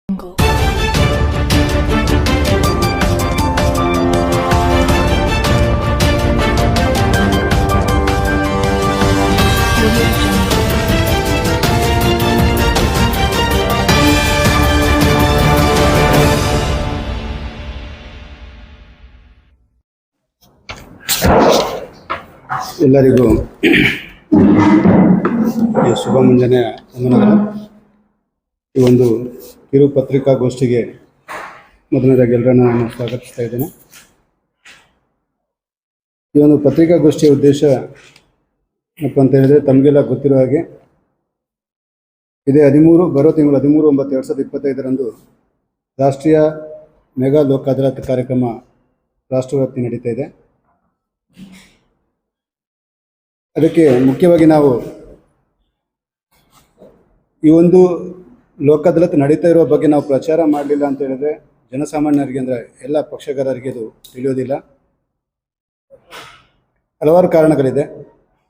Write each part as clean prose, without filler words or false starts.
ಎಲ್ಲರಿಗೂ ಈ ಶುಭ ಮುಂಜಾನೆ ವಂದನೆಗಳು. ಈ ಒಂದು ಕಿರು ಪತ್ರಿಕಾಗೋಷ್ಠಿಗೆ ಮೊದಲನೇದಾಗಿ ಎಲ್ಲರನ್ನ ನಾನು ಸ್ವಾಗತಿಸ್ತಾ ಇದ್ದೇನೆ. ಈ ಒಂದು ಪತ್ರಿಕಾಗೋಷ್ಠಿಯ ಉದ್ದೇಶ ಏನಪ್ಪ ಅಂತ ಹೇಳಿದರೆ, ತಮಗೆಲ್ಲ ಗೊತ್ತಿರೋ ಹಾಗೆ ಇದೇ ಬರೋ ತಿಂಗಳು 13/9/2025 ರಾಷ್ಟ್ರೀಯ ಮೆಗಾ ಲೋಕ್ ಅದಾಲತ್ ಕಾರ್ಯಕ್ರಮ ರಾಷ್ಟ್ರವ್ಯಾಪ್ತಿ ನಡೀತಾ ಇದೆ. ಅದಕ್ಕೆ ಮುಖ್ಯವಾಗಿ ನಾವು ಈ ಒಂದು ಲೋಕ್ ಅದಾಲತ್ ನಡೀತಾ ಇರುವ ಬಗ್ಗೆ ನಾವು ಪ್ರಚಾರ ಮಾಡಲಿಲ್ಲ ಅಂತ ಹೇಳಿದ್ರೆ ಜನಸಾಮಾನ್ಯರಿಗೆ, ಅಂದರೆ ಎಲ್ಲ ಪಕ್ಷಗಾರರಿಗೆ ಇದು ತಿಳಿಯೋದಿಲ್ಲ. ಹಲವಾರು ಕಾರಣಗಳಿದೆ.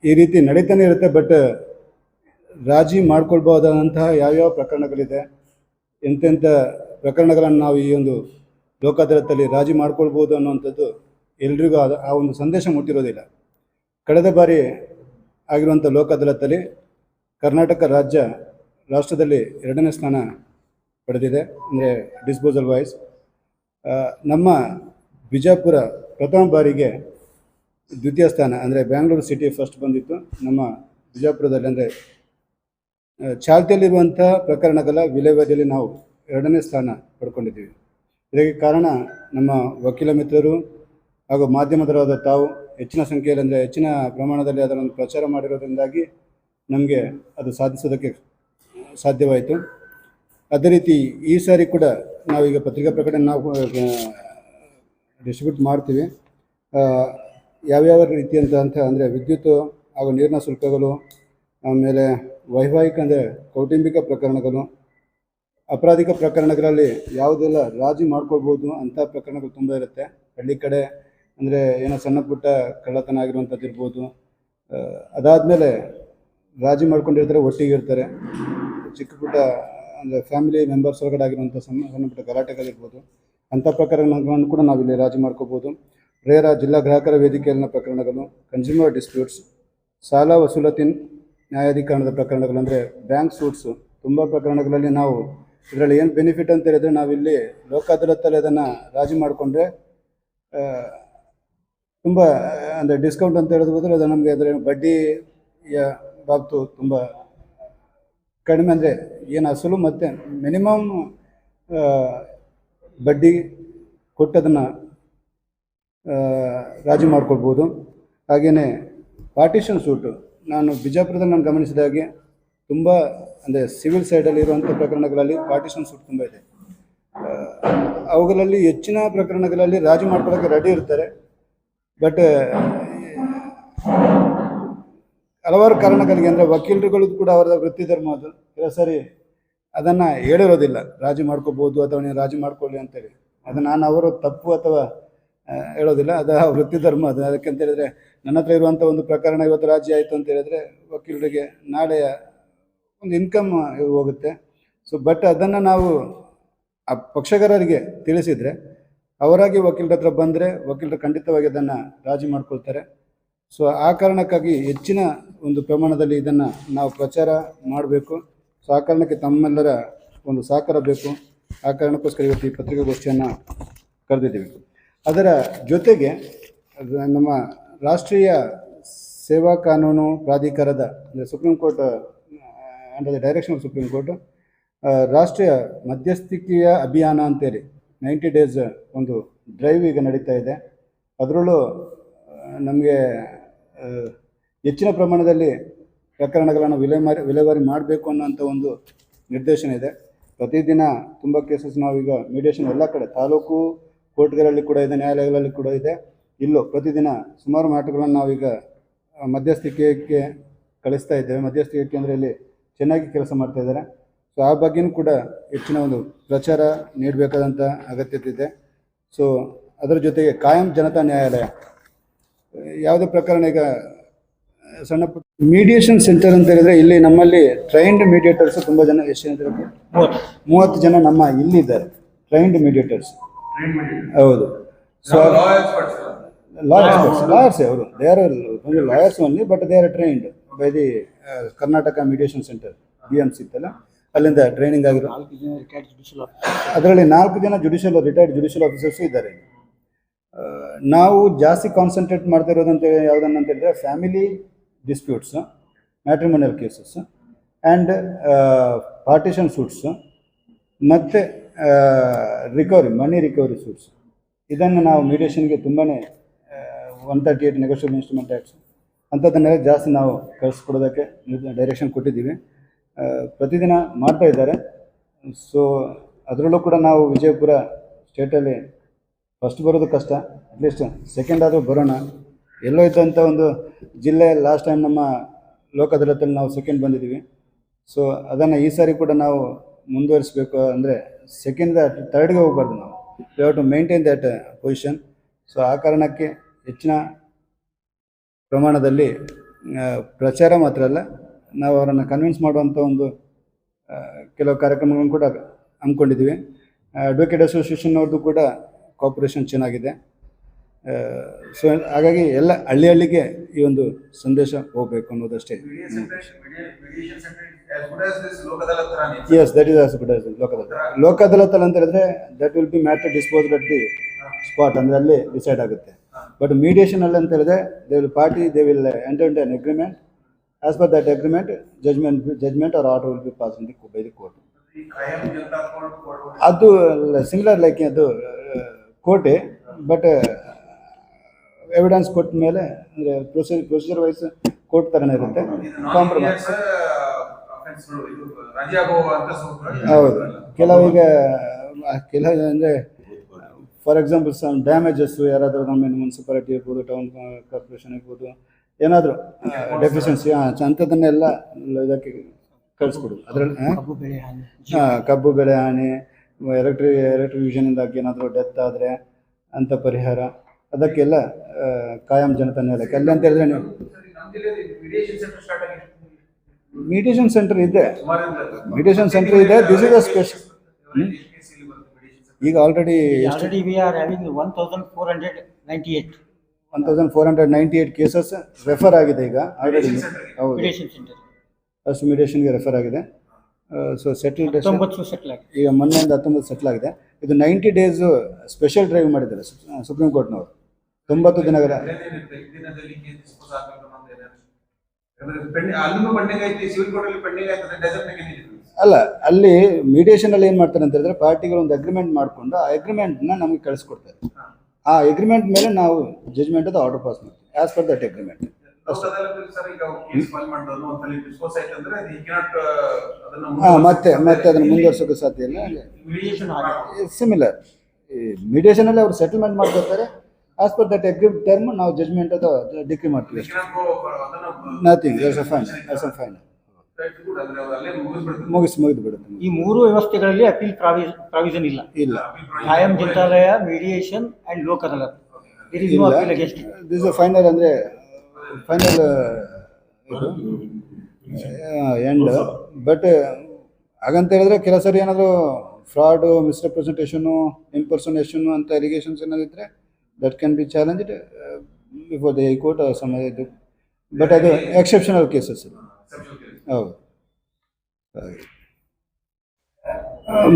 ಈ ರೀತಿ ನಡೀತಾನೆ ಇರುತ್ತೆ, ಬಟ್ ರಾಜಿ ಮಾಡ್ಕೊಳ್ಬಹುದಾದಂತಹ ಯಾವ್ಯಾವ ಪ್ರಕರಣಗಳಿದೆ, ಎಂತೆಂಥ ಪ್ರಕರಣಗಳನ್ನು ನಾವು ಈ ಒಂದು ಲೋಕ್ ಅದಾಲತ್ತಲ್ಲಿ ರಾಜಿ ಮಾಡ್ಕೊಳ್ಬೋದು ಅನ್ನುವಂಥದ್ದು ಎಲ್ರಿಗೂ ಆ ಒಂದು ಸಂದೇಶ ಮುಟ್ಟಿರೋದಿಲ್ಲ. ಕಳೆದ ಬಾರಿ ಆಗಿರುವಂಥ ಲೋಕ್ ಅದಾಲತ್ತಲ್ಲಿ ಕರ್ನಾಟಕ ರಾಷ್ಟ್ರದಲ್ಲಿ 2ನೇ ಸ್ಥಾನ ಪಡೆದಿದೆ, ಅಂದರೆ ಡಿಸ್ಪೋಸಲ್ ವಾಯ್ಸ್. ನಮ್ಮ ಬಿಜಾಪುರ ಪ್ರಥಮ ಬಾರಿಗೆ ದ್ವಿತೀಯ ಸ್ಥಾನ, ಅಂದರೆ ಬ್ಯಾಂಗ್ಳೂರು ಸಿಟಿ ಫಸ್ಟ್ ಬಂದಿತ್ತು. ನಮ್ಮ ಬಿಜಾಪುರದಲ್ಲಿ ಅಂದರೆ ಚಾಲ್ತಿಯಲ್ಲಿರುವಂಥ ಪ್ರಕರಣಗಳ ವಿಲೇವಾರಿಯಲ್ಲಿ ನಾವು 2ನೇ ಸ್ಥಾನ ಪಡ್ಕೊಂಡಿದ್ದೀವಿ. ಇದಕ್ಕೆ ಕಾರಣ ನಮ್ಮ ವಕೀಲ ಮಿತ್ರರು ಹಾಗೂ ಮಾಧ್ಯಮದವರಾದ ತಾವು ಹೆಚ್ಚಿನ ಸಂಖ್ಯೆಯಲ್ಲಿ, ಅಂದರೆ ಹೆಚ್ಚಿನ ಪ್ರಮಾಣದಲ್ಲಿ ಅದನ್ನು ಪ್ರಚಾರ ಮಾಡಿರೋದ್ರಿಂದಾಗಿ ನಮಗೆ ಅದು ಸಾಧಿಸೋದಕ್ಕೆ ಸಾಧ್ಯವಾಯಿತು. ಅದೇ ರೀತಿ ಈ ಸಾರಿ ಕೂಡ ನಾವೀಗ ಪತ್ರಿಕಾ ಪ್ರಕಟಣೆ ನಾವು ಡಿಸ್ಟ್ರಿಬ್ಯೂಟ್ ಮಾಡ್ತೀವಿ. ಯಾವ್ಯಾವ ರೀತಿಯಂತ ಅಂದರೆ ವಿದ್ಯುತ್ ಹಾಗೂ ನೀರಿನ ಶುಲ್ಕಗಳು, ಆಮೇಲೆ ವೈವಾಹಿಕ ಅಂದರೆ ಕೌಟುಂಬಿಕ ಪ್ರಕರಣಗಳು, ಅಪರಾಧಿಕ ಪ್ರಕರಣಗಳಲ್ಲಿ ಯಾವುದೆಲ್ಲ ರಾಜಿ ಮಾಡ್ಕೊಳ್ಬೋದು ಅಂಥ ಪ್ರಕರಣಗಳು ತುಂಬ ಇರುತ್ತೆ. ಹಳ್ಳಿ ಕಡೆ ಅಂದರೆ ಏನೋ ಸಣ್ಣ ಪುಟ್ಟ ಕಳ್ಳತನ ಆಗಿರುವಂಥದ್ದು ಇರ್ಬೋದು. ಅದಾದಮೇಲೆ ರಾಜಿ ಮಾಡ್ಕೊಂಡಿರ್ತಾರೆ, ಒಟ್ಟಿಗೆ ಇರ್ತಾರೆ. ಚಿಕ್ಕ ಪುಟ್ಟ ಅಂದರೆ ಫ್ಯಾಮಿಲಿ ಮೆಂಬರ್ಸ್ ಹೊರಗಡೆ ಆಗಿರುವಂಥ ಸಣ್ಣ ಪುಟ್ಟ ಗಲಾಟೆಗಳಿರ್ಬೋದು. ಅಂಥ ಪ್ರಕರಣಗಳನ್ನು ಕೂಡ ನಾವಿಲ್ಲಿ ರಾಜಿ ಮಾಡ್ಕೋಬೋದು. ಜಿಲ್ಲಾ ಗ್ರಾಹಕರ ವೇದಿಕೆಯಲ್ಲಿನ ಪ್ರಕರಣಗಳು, ಕನ್ಸ್ಯೂಮರ್ ಡಿಸ್ಪ್ಯೂಟ್ಸ್, ಸಾಲ ವಸೂಲತಿ ನ್ಯಾಯಾಧಿಕರಣದ ಪ್ರಕರಣಗಳು, ಅಂದರೆ ಬ್ಯಾಂಕ್ ಸೂಟ್ಸು, ತುಂಬ ಪ್ರಕರಣಗಳಲ್ಲಿ ನಾವು ಇದರಲ್ಲಿ ಏನು ಬೆನಿಫಿಟ್ ಅಂತ ಹೇಳಿದರೆ, ನಾವಿಲ್ಲಿ ಲೋಕ್ ಅದಾಲತ್ತಲ್ಲಿ ಅದನ್ನು ರಾಜಿ ಮಾಡಿಕೊಂಡ್ರೆ ತುಂಬ ಅಂದರೆ ಡಿಸ್ಕೌಂಟ್ ಅಂತ ಹೇಳಿದ ಬದಲು ಅದು ನಮಗೆ ಅದರ ಬಡ್ಡಿಯ ಬಾಬ್ತು ತುಂಬ ಕಡಿಮೆ, ಅಂದರೆ ಏನು ಅಸಲು ಮತ್ತು ಮಿನಿಮಮ್ ಬಡ್ಡಿ ಕೊಟ್ಟದನ್ನು ರಾಜಿ ಮಾಡ್ಕೊಳ್ಬೋದು. ಹಾಗೆಯೇ ಪಾರ್ಟಿಷನ್ ಸೂಟು, ನಾನು ಬಿಜಾಪುರದಲ್ಲಿ ನಾನು ಗಮನಿಸಿದ ಹಾಗೆ ತುಂಬ ಅಂದರೆ ಸಿವಿಲ್ ಸೈಡಲ್ಲಿ ಇರುವಂಥ ಪ್ರಕರಣಗಳಲ್ಲಿ ಪಾರ್ಟಿಷನ್ ಸೂಟ್ ತುಂಬ ಇದೆ. ಅವುಗಳಲ್ಲಿ ಹೆಚ್ಚಿನ ಪ್ರಕರಣಗಳಲ್ಲಿ ರಾಜಿ ಮಾಡ್ಕೊಳ್ಳೋಕ್ಕೆ ರೆಡಿ ಇರ್ತಾರೆ. ಬಟ್ ಹಲವಾರು ಕಾರಣಗಳಿಗೆ, ಅಂದರೆ ವಕೀಲರುಗಳು ಕೂಡ ಅವರ ವೃತ್ತಿ ಧರ್ಮ ಅದು, ಕೆಲವು ಸರಿ ಅದನ್ನು ಹೇಳಿರೋದಿಲ್ಲ, ರಾಜಿ ಮಾಡ್ಕೋಬೋದು ಅಥವಾ ನೀವು ರಾಜಿ ಮಾಡ್ಕೊಳ್ಳಿ ಅಂತೇಳಿ. ಅದು ನಾನು ಅವರು ತಪ್ಪು ಅಥವಾ ಹೇಳೋದಿಲ್ಲ, ಅದು ವೃತ್ತಿ ಧರ್ಮ ಅದು. ಅದಕ್ಕೆ ಅಂತ ಹೇಳಿದರೆ ನನ್ನ ಹತ್ರ ಇರುವಂಥ ಒಂದು ಪ್ರಕರಣ ಇವತ್ತು ರಾಜಿ ಆಯಿತು ಅಂತ ಹೇಳಿದರೆ ವಕೀಲರಿಗೆ ನಾಳೆಯ ಒಂದು ಇನ್ಕಮ್ ಹೋಗುತ್ತೆ. ಸೊ ಬಟ್ ಅದನ್ನು ನಾವು ಆ ಪಕ್ಷಗಾರರಿಗೆ ತಿಳಿಸಿದರೆ, ಅವರಾಗಿ ವಕೀಲರ ಹತ್ರ ಬಂದರೆ ವಕೀಲರು ಖಂಡಿತವಾಗಿ ಅದನ್ನು ರಾಜಿ ಮಾಡ್ಕೊಳ್ತಾರೆ. ಸೊ ಆ ಕಾರಣಕ್ಕಾಗಿ ಹೆಚ್ಚಿನ ಒಂದು ಪ್ರಮಾಣದಲ್ಲಿ ಇದನ್ನು ನಾವು ಪ್ರಚಾರ ಮಾಡಬೇಕು. ಸೊ ಆ ಕಾರಣಕ್ಕೆ ತಮ್ಮೆಲ್ಲರ ಒಂದು ಸಹಕಾರ ಬೇಕು. ಆ ಕಾರಣಕ್ಕೋಸ್ಕರ ಇವತ್ತು ಈ ಪತ್ರಿಕಾಗೋಷ್ಠಿಯನ್ನು ಕರೆದಿದ್ದೀವಿ. ಅದರ ಜೊತೆಗೆ ನಮ್ಮ ರಾಷ್ಟ್ರೀಯ ಸೇವಾ ಕಾನೂನು ಪ್ರಾಧಿಕಾರದ, ಅಂದರೆ supreme court under the direction of supreme court, ರಾಷ್ಟ್ರೀಯ ಮಧ್ಯಸ್ಥಿಕೆಯ ಅಭಿಯಾನ ಅಂತೇಳಿ 90 days ಒಂದು ಡ್ರೈವ್ ಈಗ ನಡೀತಾ ಇದೆ. ಅದರಲ್ಲೂ ನಮಗೆ ಹೆಚ್ಚಿನ ಪ್ರಮಾಣದಲ್ಲಿ ಪ್ರಕರಣಗಳನ್ನು ವಿಲೇವಾರಿ ಮಾಡಬೇಕು ಅನ್ನೋಂಥ ಒಂದು ನಿರ್ದೇಶನ ಇದೆ. ಪ್ರತಿದಿನ ತುಂಬ ಕೇಸಸ್ ನಾವೀಗ ಮೀಡಿಯೇಷನ್ ಎಲ್ಲ ಕಡೆ, ತಾಲೂಕು ಕೋರ್ಟ್ಗಳಲ್ಲಿ ಕೂಡ ಇದೆ, ನ್ಯಾಯಾಲಯಗಳಲ್ಲಿ ಕೂಡ ಇದೆ. ಇಲ್ಲೂ ಪ್ರತಿದಿನ ಸುಮಾರು ಮ್ಯಾಟರ್ಗಳನ್ನು ನಾವೀಗ ಮಧ್ಯಸ್ಥಿಕೆಗೆ ಕಳಿಸ್ತಾ ಇದ್ದೇವೆ. ಮಧ್ಯಸ್ಥಿಕೆ ಕೇಂದ್ರದಲ್ಲಿ ಚೆನ್ನಾಗಿ ಕೆಲಸ ಮಾಡ್ತಾಯಿದ್ದಾರೆ. ಸೊ ಆ ಬಗ್ಗೆಯೂ ಕೂಡ ಹೆಚ್ಚಿನ ಒಂದು ಪ್ರಚಾರ ನೀಡಬೇಕಾದಂಥ ಅಗತ್ಯತೆ ಇದೆ. ಸೊ ಅದರ ಜೊತೆಗೆ ಕಾಯಂ ಜನತಾ ನ್ಯಾಯಾಲಯ, ಯಾವುದೇ ಪ್ರಕರಣ ಈಗ ಸಣ್ಣ ಪುಟ್ಟ ಮೀಡಿಯೇಷನ್ ಸೆಂಟರ್ ಅಂತ ಹೇಳಿದ್ರೆ ಇಲ್ಲಿ ನಮ್ಮಲ್ಲಿ ಟ್ರೈನ್ಡ್ ಮೀಡಿಯೇಟರ್ಸ್ ತುಂಬ ಜನ, ಎಷ್ಟು ಜನ ಇದ್ದಾರೆ? 30 ಜನ ನಮ್ಮ ಇಲ್ಲಿದ್ದಾರೆ ಟ್ರೈನ್ಡ್ ಮೀಡಿಯೇಟರ್ಸ್. ಹೌದು. ಸೊ ಲಾಯರ್ಸ್ ಅವರು, they are lawyers only, but they are trained by the Karnataka mediation centre, BMC ಇತ್ತಲ್ಲ, ಅಲ್ಲಿಂದ ಟ್ರೈನಿಂಗ್ ಆಗಿರೋ. ಅದರಲ್ಲಿ 4 ಜನ ರಿಟೈರ್ಡ್ ಜುಡಿಷಿಯಲ್ ಆಫೀಸರ್ಸ್ ಇದ್ದಾರೆ. ನಾವು ಜಾಸ್ತಿ ಕಾನ್ಸಂಟ್ರೇಟ್ ಮಾಡ್ತಾ ಇರೋದಂತ ಯಾವುದನ್ನಂತ ಹೇಳಿದ್ರೆ family disputes, matrimonial cases and partition suits ಮತ್ತು ಮನಿ ರಿಕವರಿ ಸೂಟ್ಸ್. ಇದನ್ನು ನಾವು ಮೀಡಿಯೇಷನ್ಗೆ ತುಂಬಾ 138 ನೆಗೋಷಿಯಬಲ್ ಇನ್ಸ್ಟ್ರೂಮೆಂಟ್ ಆ್ಯಕ್ಟ್ಸ್ ಅಂಥದ್ದನ್ನೆಲ್ಲ ಜಾಸ್ತಿ ನಾವು ಕಳಿಸ್ಕೊಡೋದಕ್ಕೆ ಡೈರೆಕ್ಷನ್ ಕೊಟ್ಟಿದ್ದೀವಿ. ಪ್ರತಿದಿನ ಮಾಡ್ತಾ ಇದ್ದಾರೆ. ಸೊ ಅದರಲ್ಲೂ ಕೂಡ ನಾವು ವಿಜಯಪುರ ಸ್ಟೇಟಲ್ಲಿ ಫಸ್ಟ್ ಬರೋದು ಕಷ್ಟ, ಅಟ್ಲೀಸ್ಟ್ ಸೆಕೆಂಡ್ ಆದರೂ ಬರೋಣ. ಎಲ್ಲೋ ಇದ್ದಂಥ ಒಂದು ಜಿಲ್ಲೆ ಲಾಸ್ಟ್ ಟೈಮ್ ನಮ್ಮ ಲೋಕ ಅದಾಲತಲ್ಲಿ ನಾವು ಸೆಕೆಂಡ್ ಬಂದಿದ್ದೀವಿ. ಸೊ ಅದನ್ನು ಈ ಸಾರಿ ಕೂಡ ನಾವು ಮುಂದುವರಿಸಬೇಕು. ಅಂದರೆ ಸೆಕೆಂಡ್ ಥರ್ಡ್ಗೆ ಹೋಗಬಾರ್ದು, ನಾವು we have to maintain that position. So ಆ ಕಾರಣಕ್ಕೆ ಹೆಚ್ಚಿನ ಪ್ರಮಾಣದಲ್ಲಿ ಪ್ರಚಾರ ಮಾತ್ರ ಅಲ್ಲ, ನಾವು ಅವರನ್ನು ಕನ್ವಿನ್ಸ್ ಮಾಡುವಂಥ ಒಂದು ಕೆಲವು ಕಾರ್ಯಕ್ರಮಗಳನ್ನು ಕೂಡ ಹಮ್ಮಿಕೊಂಡಿದ್ದೀವಿ. ಅಡ್ವೊಕೇಟ್ ಅಸೋಸಿಯೇಷನ್ ಅವ್ರದ್ದು ಕೂಡ ಕೋಆಪರೇಷನ್ ಚೆನ್ನಾಗಿದೆ. ಸೊ ಹಾಗಾಗಿ ಎಲ್ಲ ಹಳ್ಳಿಗೆ ಈ ಒಂದು ಸಂದೇಶ ಹೋಗಬೇಕು ಅನ್ನೋದಷ್ಟೇ. Yes, that is as good as Lok Adalat ಅಂತ ಹೇಳಿದ್ರೆ that will be matter disposed at the spot, ಅಂದರೆ ಅಲ್ಲಿ ಡಿಸೈಡ್ ಆಗುತ್ತೆ. ಬಟ್ ಮೀಡಿಯೇಷನ್ ಅಲ್ಲಿ ಅಂತ ಹೇಳಿದ್ರೆ they will enter into an agreement. As per that agreement judgment or order will be pass in the by the court. ಅದು similar like ಅದು ಕೋರ್ಟೆ, but evidence ಕೊಟ್ಟ ಮೇಲೆ ಅಂದರೆ ಪ್ರೊಸೀಜರ್ ವೈಸ್ ಕೋರ್ಟ್ ಥರನೇ ಇರುತ್ತೆ. ಕಾಂಪ್ರಮೈಸ್ ಹೌದು. ಕೆಲವೀಗ ಅಂದರೆ ಫಾರ್ ಎಕ್ಸಾಂಪಲ್ ಸಮ್ ಡ್ಯಾಮೇಜಸ್ಸು ಯಾರಾದರೂ ನಮ್ಮ ಮುನ್ಸಿಪಾಲಿಟಿ ಇರ್ಬೋದು, ಟೌನ್ ಕಾರ್ಪೊರೇಷನ್ ಇರ್ಬೋದು, ಏನಾದರೂ ಡೆಫಿಷಿಯನ್ಸಿ ಅಂಥದ್ದನ್ನೆಲ್ಲ ಇದಕ್ಕೆ ಕಳಿಸ್ಕೊಡು. ಅದರಲ್ಲಿ ಕಬ್ಬು ಬೆಳೆ ಹಾನಿ, ಎಲೆಕ್ಟ್ರಿಫಿಕೇಷನಿಂದಾಗಿ ಏನಾದರೂ ಡೆತ್ ಆದರೆ ಅಂಥ ಪರಿಹಾರ, ಅದಕ್ಕೆಲ್ಲ ಕಾಯಂ ಜನತಾ ನ್ಯಾಯಾಲಯಕ್ಕೆ ಅಲ್ಲಿ ಅಂತ ಹೇಳಿದ್ರೆ ನೀವು ಮೀಡಿಯೇಷನ್ ಸೆಂಟರ್ ಇದೆ. This is a special. ಈಗ already we are having 1498 cases refer ಆಗಿದೆ ಈಗ ಆಲ್ರೆಡಿ. ಹೌದು, mediation center ಫಸ್ಟ್ ಮೀಡಿಯೇಷನ್ಗೆ ರೆಫರ್ ಆಗಿದೆ. ಸೊ ಸೆಟಲ್ಡ್ ಈಗ ಮೊನ್ನೆಯಿಂದ 19 ಸೆಟ್ಲ್ ಆಗಿದೆ. ಇದು 90 days ಸ್ಪೆಷಲ್ ಡ್ರೈವ್ ಮಾಡಿದ್ದಾರೆ ಸುಪ್ರೀಂ ಕೋರ್ಟ್ನವರು. 90 ದಿನಗಳ ಅಲ್ಲ, ಅಲ್ಲಿ ಮೀಡಿಯೇಷನ್ ಅಲ್ಲಿ ಏನು ಮಾಡ್ತಾರೆ ಅಂತ ಹೇಳಿದ್ರೆ ಪಾರ್ಟಿಗಳು ಒಂದು ಅಗ್ರಿಮೆಂಟ್ ಮಾಡಿಕೊಂಡು ಆ ಅಗ್ರಿಮೆಂಟ್ನ ನಮಗೆ ಕಳಿಸ್ಕೊಡ್ತಾರೆ. ಆ ಅಗ್ರಿಮೆಂಟ್ ಮೇಲೆ ನಾವು ಜಜ್ಮೆಂಟ್ ಅದು ಆರ್ಡರ್ ಪಾಸ್ ಮಾಡ್ತೀವಿ ಆಸ್ ಪರ್ ದಟ್ ಅಗ್ರಿಮೆಂಟ್. ಮತ್ತೆ ಅದನ್ನು ಮುಂದುವರ್ಸೋಕೆ ಸಾಧ್ಯ ಇಲ್ಲ. ಸಿಮಿಲರ್ ಮೀಡಿಯೇಷನ್ ಅಲ್ಲಿ ಅವರು ಸೆಟಲ್ಮೆಂಟ್ ಮಾಡ್ಕೊತಾರೆ. As per that agree term ನಾವು ಜಜ್ಮೆಂಟ್ ಅದು ಡಿಕ್ರಿ ಮಾಡ್ತೀವಿ. ನಥಿಂಗ್ ಫೈನ್ ಮುಗಿದು ಬಿಡುತ್ತೆ. ಈ ಮೂರು ವ್ಯವಸ್ಥೆಗಳಲ್ಲಿ ಅಪೀಲ್ ಪ್ರಾವಿಷನ್ ಇಲ್ಲ. ಕಾಯಂ ಜನತಾಲಯ, mediation and Lok Adalat. This final ಅಂದರೆ ಫೈನಲ್ ಎಂಡ್. ಬಟ್ ಹಾಗಂತ ಹೇಳಿದ್ರೆ ಕೆಲ ಸರಿ ಏನಾದರೂ ಫ್ರಾಡು, ಮಿಸ್ರೆಪ್ರೆಸೆಂಟೇಷನು, ಇಂಪರ್ಸನೇಷನು ಅಂತ ಎಲಿಗೇಷನ್ಸ್ ಏನಾದ್ರು ಇದ್ದರೆ that can be challenged before the high court ಸಮ ಇದು. ಬಟ್ ಅದು ಎಕ್ಸೆಪ್ಷನಲ್ ಕೇಸಸ್. ಹೌದು,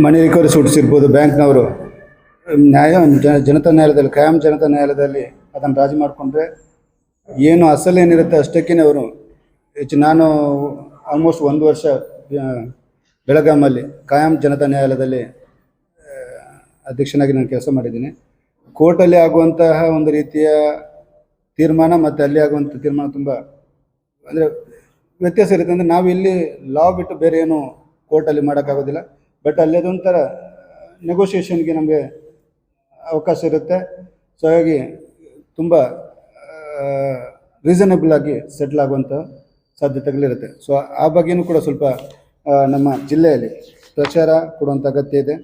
ಮನಿ ರಿಕವರಿ ಸೂಟ್ಸ್ ಇರ್ಬೋದು, ಬ್ಯಾಂಕ್ನವರು ಜನತಾ ನ್ಯಾಯಾಲಯದಲ್ಲಿ, ಕಾಯಂ ಜನತಾ ನ್ಯಾಯಾಲಯದಲ್ಲಿ ಅದನ್ನು ರಾಜಿ ಮಾಡಿಕೊಂಡ್ರೆ ಏನು ಅಸಲೇನಿರುತ್ತೆ ಅಷ್ಟಕ್ಕೇ ಅವರು ನಾನು ಆಲ್ಮೋಸ್ಟ್ 1 ವರ್ಷ ಬೆಳಗಾಮಲ್ಲಿ ಕಾಯಂ ಜನತಾ ನ್ಯಾಯಾಲಯದಲ್ಲಿ ಅಧ್ಯಕ್ಷನಾಗಿ ನಾನು ಕೆಲಸ ಮಾಡಿದ್ದೀನಿ. ಕೋರ್ಟಲ್ಲಿ ಆಗುವಂತಹ ಒಂದು ರೀತಿಯ ತೀರ್ಮಾನ ಮತ್ತು ಅಲ್ಲಿ ಆಗುವಂಥ ತೀರ್ಮಾನ ತುಂಬ ಅಂದರೆ ವ್ಯತ್ಯಾಸ ಇರುತ್ತೆ. ಅಂದರೆ ನಾವು ಇಲ್ಲಿ ಲಾ ಬಿಟ್ಟು ಬೇರೆ ಏನು ಕೋರ್ಟಲ್ಲಿ ಮಾಡೋಕ್ಕಾಗೋದಿಲ್ಲ. ಬಟ್ ಅಲ್ಲಿ ಅದೊಂಥರ ನೆಗೋಷಿಯೇಷನ್ಗೆ ನಮಗೆ ಅವಕಾಶ ಇರುತ್ತೆ. ಸೊ ಹಾಗಾಗಿ ತುಂಬ ರೀಸನಬಲ್ ಆಗಿ ಸೆಟ್ಲ್ ಆಗುವಂಥ ಸಾಧ್ಯತೆಗಳಿರುತ್ತೆ. ಸೊ ಆ ಬಗ್ಗೆಯೂ ಕೂಡ ಸ್ವಲ್ಪ ನಮ್ಮ ಜಿಲ್ಲೆಯಲ್ಲಿ ಪ್ರಚಾರ ಕೊಡುವಂಥ ಅಗತ್ಯ ಇದೆ.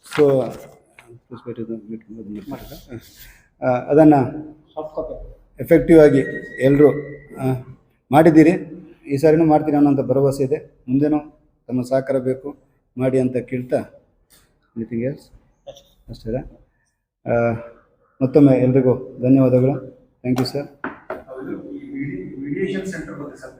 ಸೊ ಅದನ್ನು ಎಫೆಕ್ಟಿವ್ ಆಗಿ ಎಲ್ಲರೂ ಮಾಡಿದ್ದೀರಿ, ಈ ಸಾರಿನೂ ಮಾಡ್ತೀನಿ ಅನ್ನೋಂಥ ಭರವಸೆ ಇದೆ. ಮುಂದೇನೂ ತಮ್ಮ ಸಹಕಾರ ಬೇಕು, ಮಾಡಿ ಅಂತ ಕೇಳ್ತಾ ಎನಿಥಿಂಗ್ ಎಲ್ಸ್ ಅಷ್ಟೇ. ಮತ್ತೊಮ್ಮೆ ಎಲ್ರಿಗೂ ಧನ್ಯವಾದಗಳು. Thank you sir. Mediation centre ಬಗ್ಗೆ ಸರ್